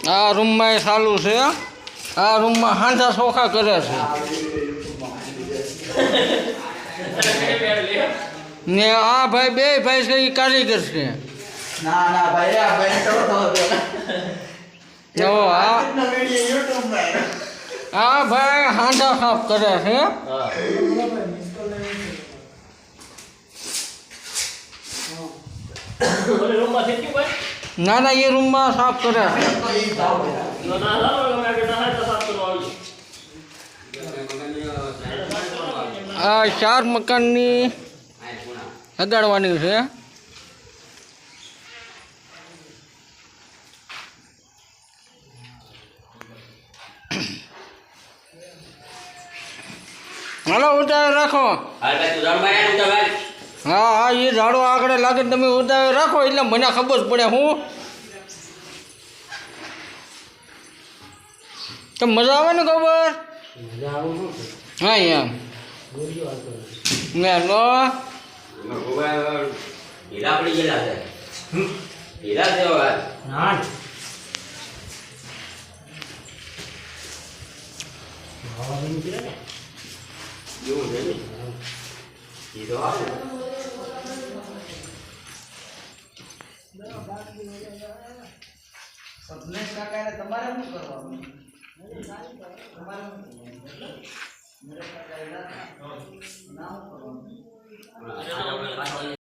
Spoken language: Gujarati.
આ રૂમમાં એ ચાલુ છે આ રૂમમાં હાંધા ચોખા કરે છે ને આ ભાઈ બે ભાઈ છે એ કારીગર છે ના ના ભાઈ આ ભાઈ જો આ ભાઈ હાંધા સાફ કરે છે ના ના એ રૂમમાં સાફ કરે છે આ 4 મકાનની લગાડવાની છે હાલો ઉતાર રાખો હા હા એ ઝાડો આગળ લાગે તમે ઉતાર રાખો એટલે મને ખબર પડે હું તો મજા આવે ને ખબર હા એમ મેં લો હીરા પડી ગયેલા છે હીરા દેવા ના એવું છે ને એ તો આવે સપને કાકા તમારે શું કરવાનું તમારે મેરે કાકા ના કરવાનું